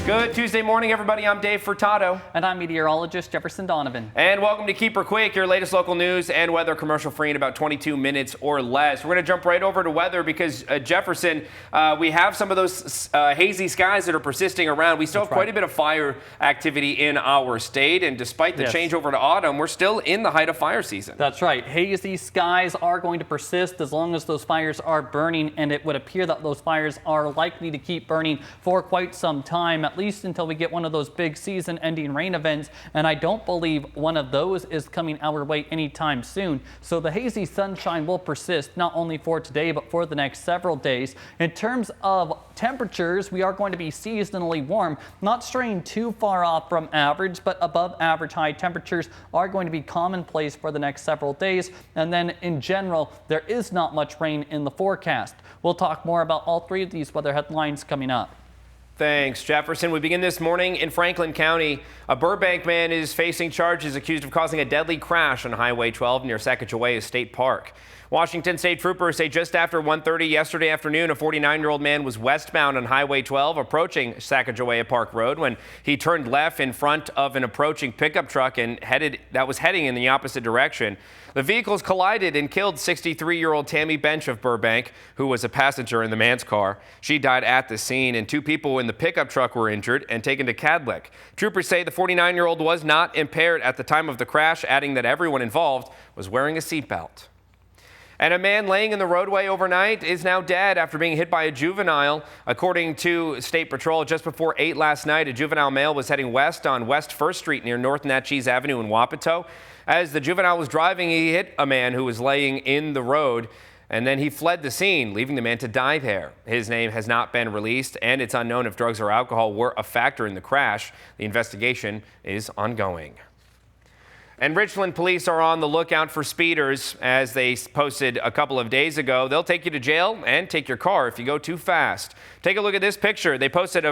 Good Tuesday morning, everybody. I'm Dave Furtado. And I'm meteorologist Jefferson Donovan. And welcome to KEPR Quick, your latest local news and weather commercial free in about 22 minutes or less. We're going to jump right over to weather because, Jefferson, we have some of those hazy skies that are persisting around. We still have quite a bit of fire activity in our state. And despite the change over to autumn, we're still in the height of fire season. That's right. Hazy skies are going to persist as long as those fires are burning. And it would appear that those fires are likely to keep burning for quite some time, at least until we get one of those big season-ending rain events, and I don't believe one of those is coming our way anytime soon. So the hazy sunshine will persist not only for today but for the next several days. In terms of temperatures, we are going to be seasonally warm, not straying too far off from average, but above average high temperatures are going to be commonplace for the next several days. And then in general, there is not much rain in the forecast. We'll talk more about all three of these weather headlines coming up. Thanks, Jefferson. We begin this morning in Franklin County. A Burbank man is facing charges accused of causing a deadly crash on Highway 12 near Sacagawea State Park. Washington State troopers say just after 1:30 yesterday afternoon, a 49-year-old man was westbound on Highway 12 approaching Sacagawea Park Road when he turned left in front of an approaching pickup truck and was heading in the opposite direction. The vehicles collided and killed 63-year-old Tammy Bench of Burbank, who was a passenger in the man's car. She died at the scene, and 2 people in the pickup truck were injured and taken to Kennewick. Troopers say the 49-year-old was not impaired at the time of the crash, adding that everyone involved was wearing a seatbelt. And a man laying in the roadway overnight is now dead after being hit by a juvenile. According to State Patrol, just before 8 last night, a juvenile male was heading west on West 1st Street near North Natchez Avenue in Wapato. As the juvenile was driving, he hit a man who was laying in the road, and then he fled the scene, leaving the man to die there. His name has not been released, and it's unknown if drugs or alcohol were a factor in the crash. The investigation is ongoing. And Richland police are on the lookout for speeders. As they posted a couple of days ago, they'll take you to jail and take your car if you go too fast. Take a look at this picture. They posted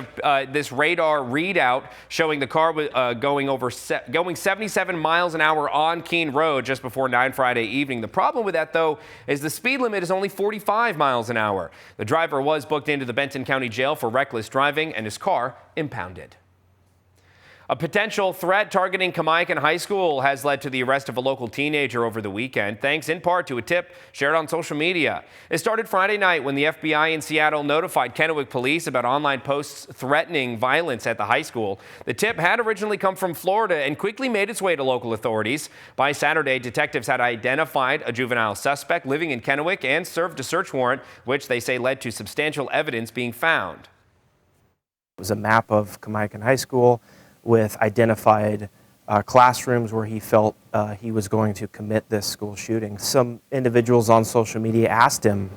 this radar readout showing the car going 77 miles an hour on Keene Road just before 9 Friday evening. The problem with that, though, is the speed limit is only 45 miles an hour. The driver was booked into the Benton County Jail for reckless driving and his car impounded. A potential threat targeting Kamiakin High School has led to the arrest of a local teenager over the weekend, thanks in part to a tip shared on social media. It started Friday night when the FBI in Seattle notified Kennewick police about online posts threatening violence at the high school. The tip had originally come from Florida and quickly made its way to local authorities. By Saturday, detectives had identified a juvenile suspect living in Kennewick and served a search warrant, which they say led to substantial evidence being found. It was a map of Kamiakin High School with identified classrooms where he felt he was going to commit this school shooting. Some individuals on social media asked him,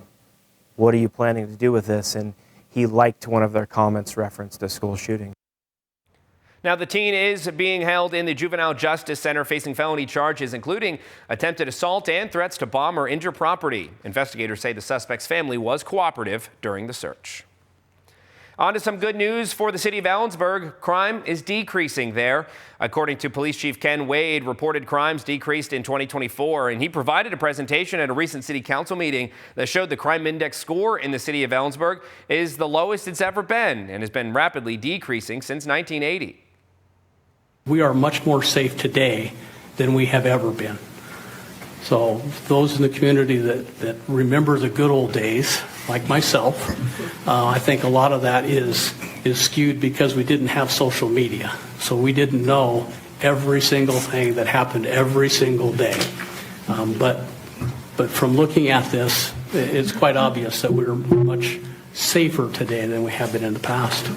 "What are you planning to do with this?" And he liked one of their comments referenced a school shooting. Now, the teen is being held in the Juvenile Justice Center facing felony charges, including attempted assault and threats to bomb or injure property. Investigators say the suspect's family was cooperative during the search. On to some good news for the city of Ellensburg. Crime is decreasing there. According to Police Chief Ken Wade, reported crimes decreased in 2024, and he provided a presentation at a recent city council meeting that showed the crime index score in the city of Ellensburg is the lowest it's ever been and has been rapidly decreasing since 1980. We are much more safe today than we have ever been. So those in the community that remember the good old days, like myself, I think a lot of that is skewed because we didn't have social media. So we didn't know every single thing that happened every single day. But from looking at this, it's quite obvious that we're much safer today than we have been in the past.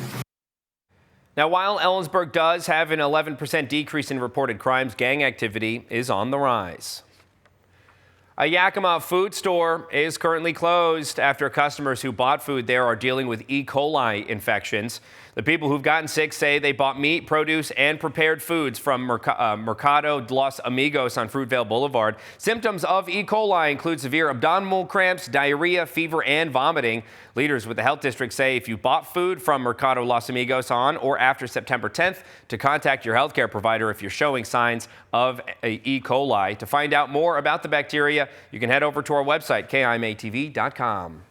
Now, while Ellensburg does have an 11% decrease in reported crimes, gang activity is on the rise. A Yakima food store is currently closed after customers who bought food there are dealing with E. coli infections. The people who've gotten sick say they bought meat, produce, and prepared foods from Mercado de los Amigos on Fruitvale Boulevard. Symptoms of E. coli include severe abdominal cramps, diarrhea, fever, and vomiting. Leaders with the health district say if you bought food from Mercado Los Amigos on or after September 10th, to contact your healthcare provider if you're showing signs of E. coli. To find out more about the bacteria, you can head over to our website, KIMATV.com.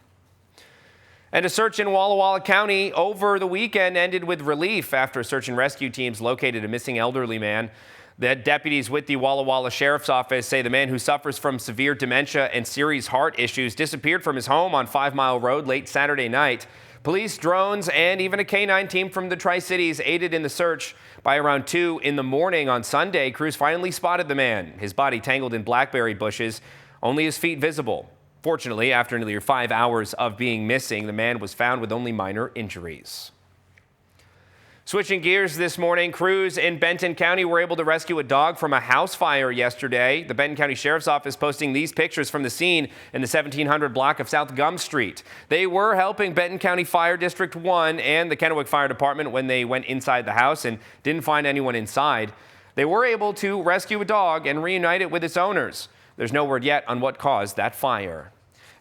And a search in Walla Walla County over the weekend ended with relief after search and rescue teams located a missing elderly man. The deputies with the Walla Walla Sheriff's Office say the man, who suffers from severe dementia and serious heart issues, disappeared from his home on 5 Mile Road late Saturday night. Police, drones, and even a K-9 team from the Tri-Cities aided in the search. By around 2 in the morning on Sunday, crews finally spotted the man, his body tangled in blackberry bushes, only his feet visible. Fortunately, after nearly 5 hours of being missing, the man was found with only minor injuries. Switching gears this morning, crews in Benton County were able to rescue a dog from a house fire yesterday. The Benton County Sheriff's Office posting these pictures from the scene in the 1700 block of South Gum Street. They were helping Benton County Fire District 1 and the Kennewick Fire Department when they went inside the house and didn't find anyone inside. They were able to rescue a dog and reunite it with its owners. There's no word yet on what caused that fire.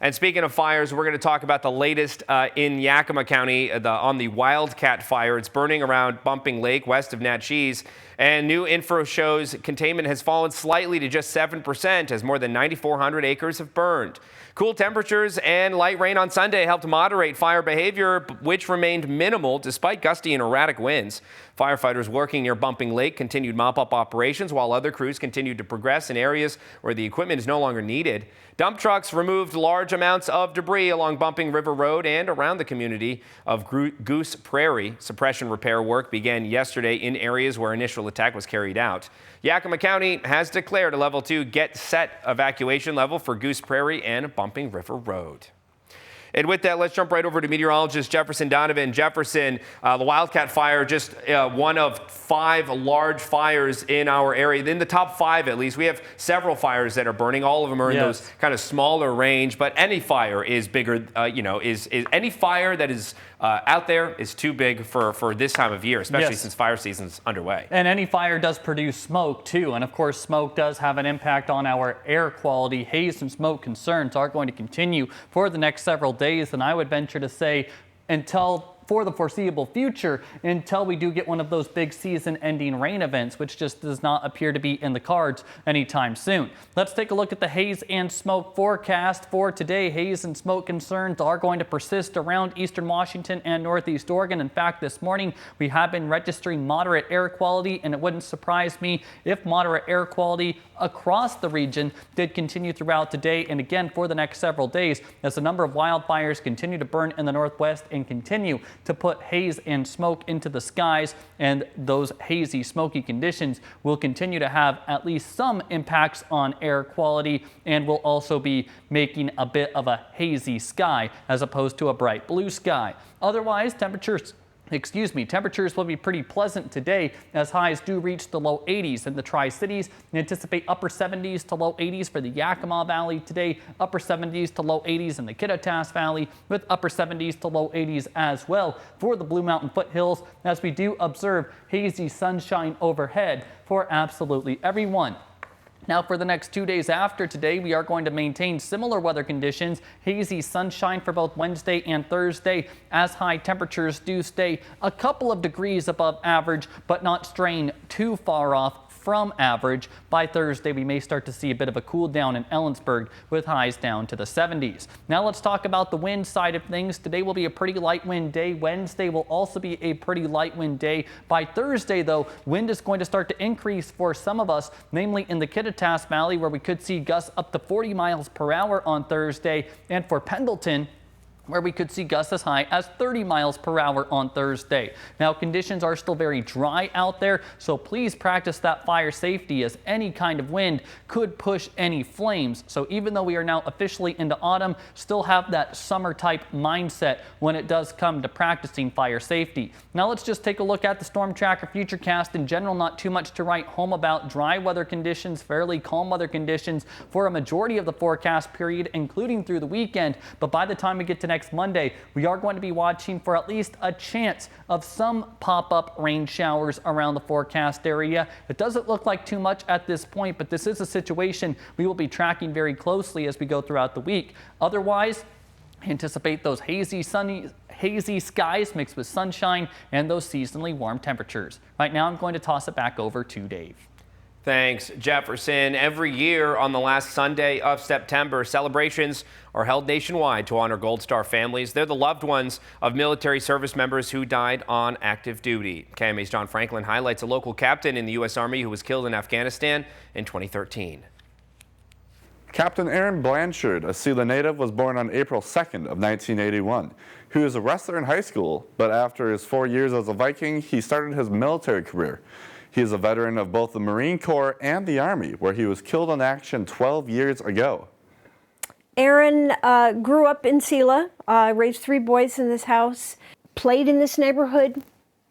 And speaking of fires, we're going to talk about the latest in Yakima County on the Wildcat fire. It's burning around Bumping Lake west of Natchez. And new info shows containment has fallen slightly to just 7% as more than 9,400 acres have burned. Cool temperatures and light rain on Sunday helped moderate fire behavior, which remained minimal despite gusty and erratic winds. Firefighters working near Bumping Lake continued mop-up operations while other crews continued to progress in areas where the equipment is no longer needed. Dump trucks removed large amounts of debris along Bumping River Road and around the community of Goose Prairie. Suppression repair work began yesterday in areas where initial attack was carried out. Yakima County has declared a level 2 get set evacuation level for Goose Prairie and Bumping River Road. And with that, let's jump right over to meteorologist Jefferson Donovan. Jefferson, the Wildcat fire, just one of 5 large fires in our area. In the top 5, at least, we have several fires that are burning. All of them are in those kind of smaller range, but any fire is bigger, is any fire that is out there is too big for this time of year, especially since fire season's underway. And any fire does produce smoke too, and of course smoke does have an impact on our air quality. Haze and smoke concerns are going to continue for the next several days, and I would venture to say for the foreseeable future, until we do get one of those big season-ending rain events, which just does not appear to be in the cards anytime soon. Let's take a look at the haze and smoke forecast for today. Haze and smoke concerns are going to persist around eastern Washington and northeast Oregon. In fact, this morning we have been registering moderate air quality, and it wouldn't surprise me if moderate air quality across the region did continue throughout today and again for the next several days as the number of wildfires continue to burn in the northwest and continue to put haze and smoke into the skies, and those hazy, smoky conditions will continue to have at least some impacts on air quality and will also be making a bit of a hazy sky as opposed to a bright blue sky. Otherwise, temperatures will be pretty pleasant today as highs do reach the low 80s in the Tri-Cities. Anticipate upper 70s to low 80s for the Yakima Valley today, upper 70s to low 80s in the Kittitas Valley, with upper 70s to low 80s as well for the Blue Mountain foothills, as we do observe hazy sunshine overhead for absolutely everyone. Now, for the next 2 days after today, we are going to maintain similar weather conditions, hazy sunshine for both Wednesday and Thursday, as high temperatures do stay a couple of degrees above average, but not straying too far off from average. By Thursday, we may start to see a bit of a cool down in Ellensburg with highs down to the 70s. Now let's talk about the wind side of things. Today will be a pretty light wind day. Wednesday will also be a pretty light wind day. By Thursday, though, wind is going to start to increase for some of us, namely in the Kittitas Valley, where we could see gusts up to 40 miles per hour on Thursday, and for Pendleton, where we could see gusts as high as 30 miles per hour on Thursday. Now, conditions are still very dry out there, so please practice that fire safety, as any kind of wind could push any flames. So even though we are now officially into autumn, still have that summer type mindset when it does come to practicing fire safety. Now let's just take a look at the Storm Tracker Futurecast in general. Not too much to write home about. Dry weather conditions, fairly calm weather conditions for a majority of the forecast period, including through the weekend. But by the time we get to next Monday, we are going to be watching for at least a chance of some pop-up rain showers around the forecast area. It doesn't look like too much at this point, but this is a situation we will be tracking very closely as we go throughout the week. Otherwise, anticipate those hazy skies mixed with sunshine and those seasonally warm temperatures. Right now, I'm going to toss it back over to Dave. Thanks, Jefferson. Every year on the last Sunday of September, celebrations are held nationwide to honor Gold Star families. They're the loved ones of military service members who died on active duty. KMA's John Franklin highlights a local captain in the U.S. Army who was killed in Afghanistan in 2013. Captain Aaron Blanchard, a Sealand native, was born on April 2nd of 1981. He was a wrestler in high school, but after his 4 years as a Viking, he started his military career. He is a veteran of both the Marine Corps and the Army, where he was killed in action 12 years ago. Aaron grew up in Selah, raised 3 boys in this house, played in this neighborhood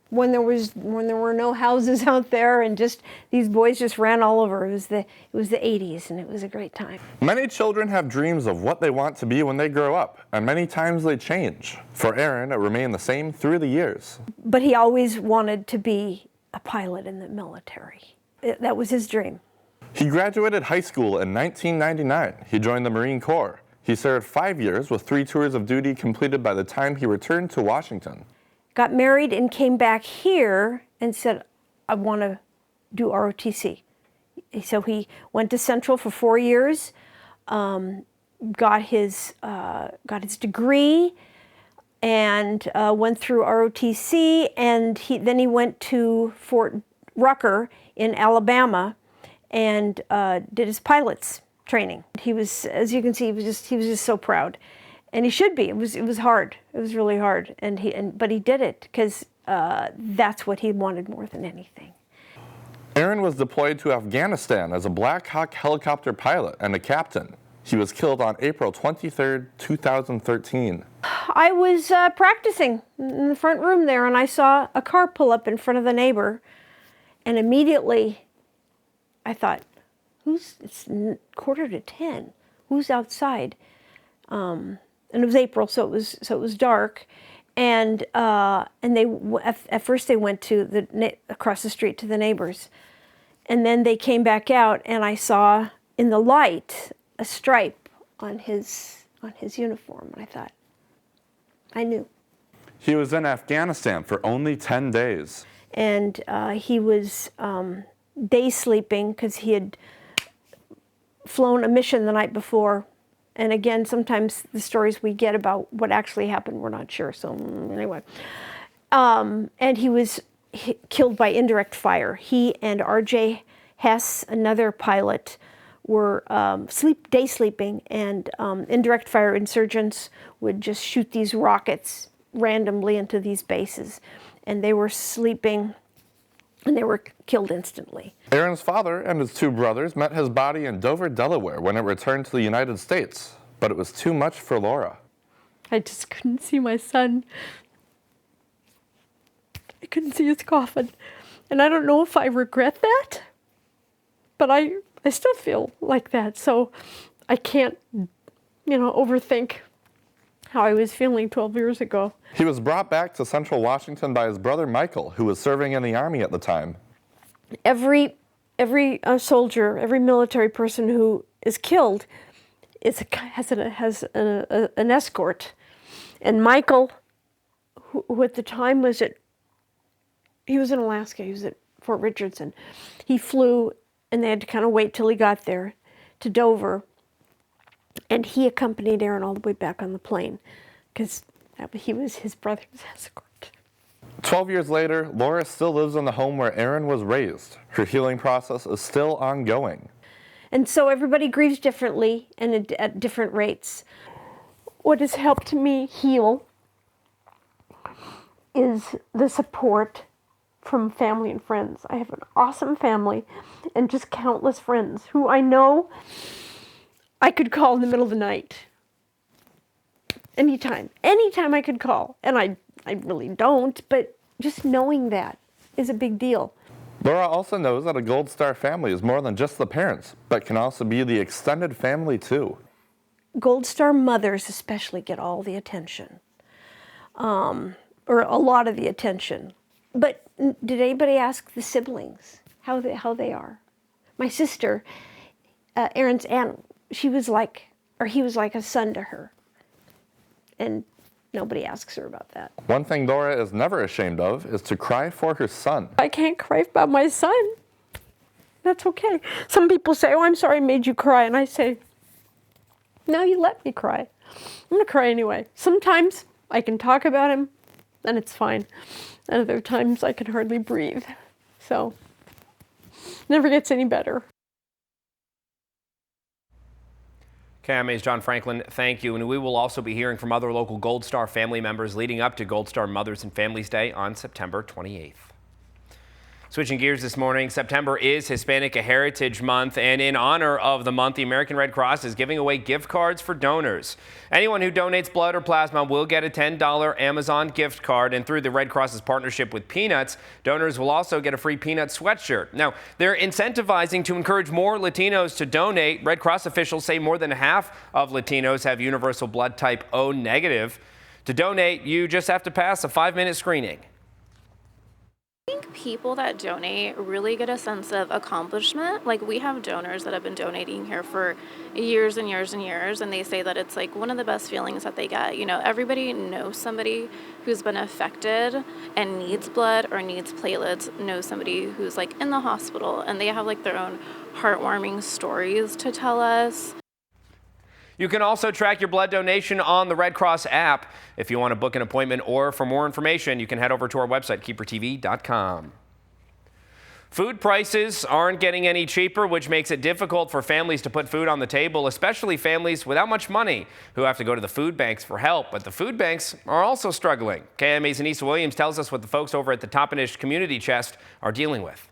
when there were no houses out there, and just these boys just ran all over. It was the 80s, and it was a great time. Many children have dreams of what they want to be when they grow up, and many times they change. For Aaron, it remained the same through the years. But he always wanted to be a pilot in the military. That was his dream. He graduated high school in 1999. He joined the Marine Corps. He served 5 years with 3 tours of duty completed by the time he returned to Washington. Got married and came back here and said, I want to do ROTC. So he went to Central for 4 years, got his degree, and went through ROTC, and then he went to Fort Rucker in Alabama and did his pilot's training. He was, as you can see, he was just so proud, and he should be. It was hard. It was really hard, but he did it because that's what he wanted more than anything. Aaron was deployed to Afghanistan as a Black Hawk helicopter pilot and a captain. He was killed on April 23rd, 2013. I was practicing in the front room there, and I saw a car pull up in front of the neighbor, and immediately I thought, it's 9:45. Who's outside? And it was April, so it was dark, and at first they went to across the street to the neighbors, and then they came back out, and I saw in the light a stripe on his uniform, and I thought, I knew. He was in Afghanistan for only 10 days. And he was day sleeping because he had flown a mission the night before. And again, sometimes the stories we get about what actually happened, we're not sure. So anyway, and he was killed by indirect fire. He and R.J. Hess, another pilot, were day sleeping, and indirect fire insurgents would just shoot these rockets randomly into these bases, and they were sleeping, and they were killed instantly. Aaron's father and his 2 brothers met his body in Dover, Delaware when it returned to the United States, but it was too much for Laura. I just couldn't see my son. I couldn't see his coffin, and I don't know if I regret that, but I still feel like that, so I can't, overthink how I was feeling 12 years ago. He was brought back to Central Washington by his brother Michael, who was serving in the Army at the time. Every soldier, every military person who is killed has an escort, and Michael, who at the time he was in Alaska, he was at Fort Richardson. He flew, and they had to kind of wait till he got there to Dover. And he accompanied Aaron all the way back on the plane because he was his brother's escort. 12 years later, Laura still lives in the home where Aaron was raised. Her healing process is still ongoing. And so everybody grieves differently and at different rates. What has helped me heal is the support from family and friends. I have an awesome family and just countless friends who I know I could call in the middle of the night. Anytime I could call. And I really don't, but just knowing that is a big deal. Laura also knows that a Gold Star family is more than just the parents, but can also be the extended family too. Gold Star mothers especially get all the attention, or a lot of the attention. But did anybody ask the siblings how they are? My sister, Aaron's aunt, he was like a son to her, and nobody asks her about that. One thing Laura is never ashamed of is to cry for her son. I can't cry about my son. That's okay. Some people say, oh, I'm sorry I made you cry. And I say, no, you let me cry. I'm going to cry anyway. Sometimes I can talk about him and it's fine. And other times I can hardly breathe. So, never gets any better. KMA's John Franklin, thank you. And we will also be hearing from other local Gold Star family members leading up to Gold Star Mothers and Families Day on September 28th. Switching gears this morning, September is Hispanic Heritage Month, and in honor of the month, the American Red Cross is giving away gift cards for donors. Anyone who donates blood or plasma will get a $10 Amazon gift card, and through the Red Cross's partnership with Peanuts, donors will also get a free Peanut sweatshirt. Now, they're incentivizing to encourage more Latinos to donate. Red Cross officials say more than half of Latinos have universal blood type O negative. To donate, you just have to pass a 5-minute screening. I think people that donate really get a sense of accomplishment. Like, we have donors that have been donating here for years and years and years, and they say that it's like one of the best feelings that they get. You know, everybody knows somebody who's been affected and needs blood or needs platelets, knows somebody who's like in the hospital, and they have like their own heartwarming stories to tell us. You can also track your blood donation on the Red Cross app. If you want to book an appointment or for more information, you can head over to our website, KEPRtv.com. Food prices aren't getting any cheaper, which makes it difficult for families to put food on the table, especially families without much money who have to go to the food banks for help. But the food banks are also struggling. KMA's Anissa Williams tells us what the folks over at the Toppenish Community Chest are dealing with.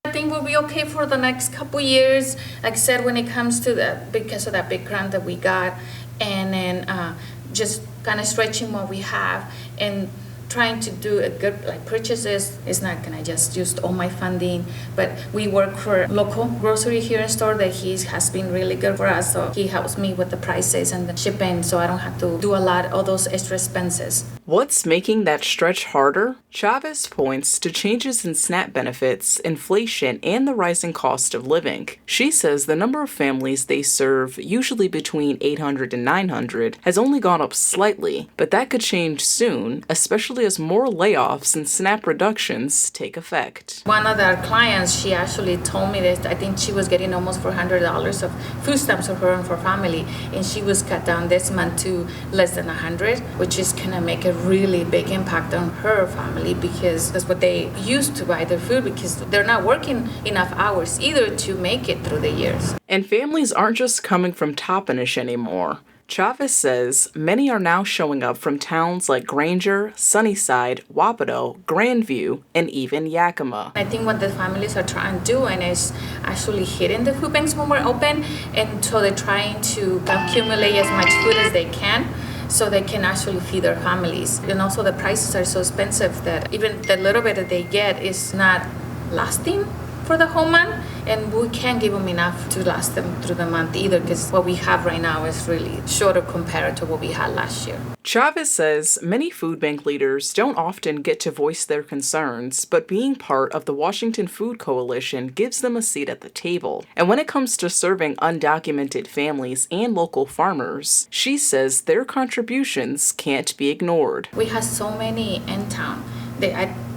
I think we'll be okay for the next couple years. Like I said, when it comes to because of that big grant that we got, and then just kind of stretching what we have and trying to do a good purchases. It's not gonna just use all my funding, but we work for local grocery here in store that has been really good for us. So he helps me with the prices and the shipping, so I don't have to do a lot of those extra expenses. What's making that stretch harder? Chavez points to changes in SNAP benefits, inflation, and the rising cost of living. She says the number of families they serve, usually between 800 and 900, has only gone up slightly, but that could change soon, especially as more layoffs and SNAP reductions take effect. One of our clients, she actually told me that I think she was getting almost $400 of food stamps for her and for family, and she was cut down this month to less than 100, which is gonna make a really big impact on her family, because that's what they used to buy their food, because they're not working enough hours either to make it through the years. And families aren't just coming from Toppenish anymore. Chavez says many are now showing up from towns like Granger, Sunnyside, Wapato, Grandview, and even Yakima. I think what the families are trying to do is actually hitting the food banks when we're open, and so they're trying to accumulate as much food as they can so they can actually feed their families. And also the prices are so expensive that even the little bit that they get is not lasting for the whole month, and we can't give them enough to last them through the month either, because what we have right now is really shorter compared to what we had last year. Chavez says many food bank leaders don't often get to voice their concerns, but being part of the Washington Food Coalition gives them a seat at the table. And when it comes to serving undocumented families and local farmers, she says their contributions can't be ignored. We have so many in town.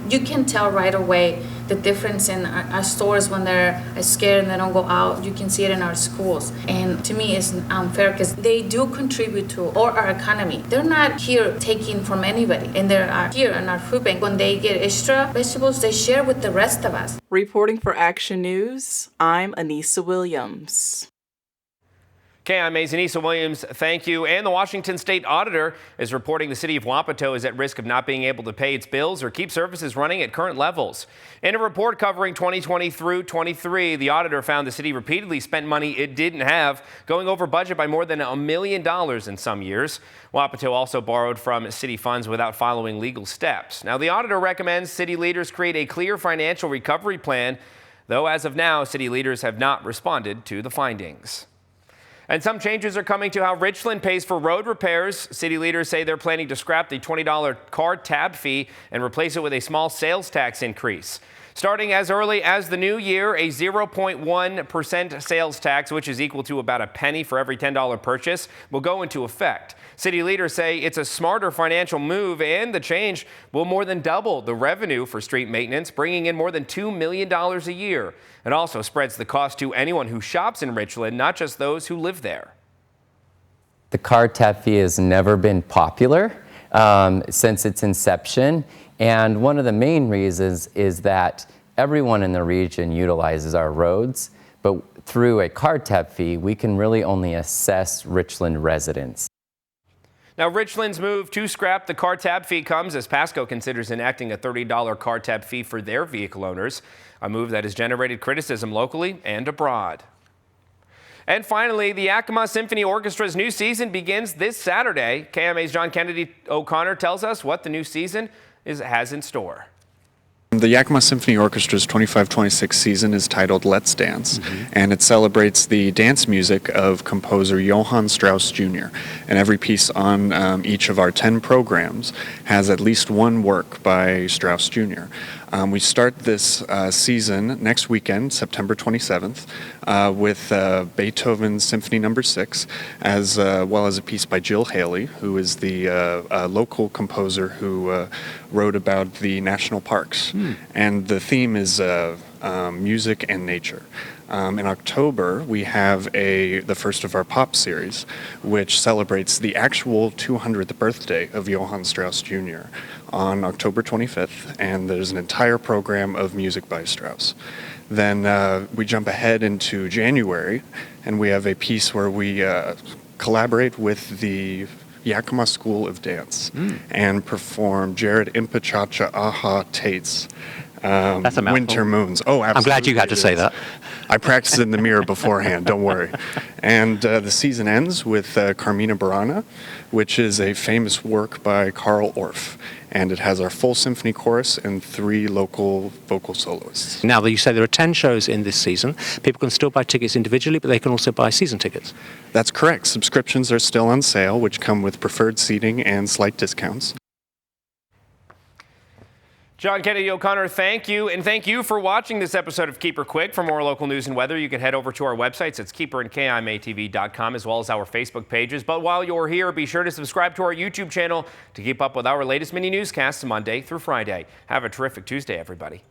You can tell right away the difference in our stores when they're scared and they don't go out. You can see it in our schools. And to me, it's unfair because they do contribute to our economy. They're not here taking from anybody, and they're here in our food bank. When they get extra vegetables, they share with the rest of us. Reporting for Action News, I'm Anissa Williams. KMA's Anissa Williams, thank you. And the Washington State Auditor is reporting the city of Wapato is at risk of not being able to pay its bills or keep services running at current levels. In a report covering 2020 through 23, the auditor found the city repeatedly spent money it didn't have, going over budget by more than $1 million in some years. Wapato also borrowed from city funds without following legal steps. Now, the auditor recommends city leaders create a clear financial recovery plan, though as of now, city leaders have not responded to the findings. And some changes are coming to how Richland pays for road repairs. City leaders say they're planning to scrap the $20 car tab fee and replace it with a small sales tax increase. Starting as early as the new year, a 0.1% sales tax, which is equal to about a penny for every $10 purchase, will go into effect. City leaders say it's a smarter financial move, and the change will more than double the revenue for street maintenance, bringing in more than $2 million a year. It also spreads the cost to anyone who shops in Richland, not just those who live there. The car tab fee has never been popular since its inception, and one of the main reasons is that everyone in the region utilizes our roads, but through a car tab fee, we can really only assess Richland residents. Now, Richland's move to scrap the car tab fee comes as Pasco considers enacting a $30 car tab fee for their vehicle owners, a move that has generated criticism locally and abroad. And finally, the Yakima Symphony Orchestra's new season begins this Saturday. KMA's John Kennedy O'Connor tells us what the new season has in store. The Yakima Symphony Orchestra's 25-26 season is titled Let's Dance, and it celebrates the dance music of composer Johann Strauss Jr. And every piece on each of our 10 programs has at least one work by Strauss Jr. We start this season next weekend, September 27th, with Beethoven's Symphony No. 6, as well as a piece by Jill Haley, who is the local composer who wrote about the national parks. And the theme is music and nature. In October, we have the first of our pop series, which celebrates the actual 200th birthday of Johann Strauss Jr. on October 25th, and there's an entire program of music by Strauss. Then we jump ahead into January, and we have a piece where we collaborate with the Yakima School of Dance and perform Jared Impachacha Aha Tate's That's a mouthful. Winter Moons. Oh, absolutely. I'm glad you had to say that. I practiced in the mirror beforehand, don't worry. And the season ends with Carmina Burana, which is a famous work by Carl Orff. And it has our full symphony chorus and 3 local vocal soloists. Now, you say there are 10 shows in this season. People can still buy tickets individually, but they can also buy season tickets. That's correct. Subscriptions are still on sale, which come with preferred seating and slight discounts. John Kennedy O'Connor, thank you. And thank you for watching this episode of Keeper Quick. For more local news and weather, you can head over to our websites. It's keeper and KIMATV.com, as well as our Facebook pages. But while you're here, be sure to subscribe to our YouTube channel to keep up with our latest mini newscasts Monday through Friday. Have a terrific Tuesday, everybody.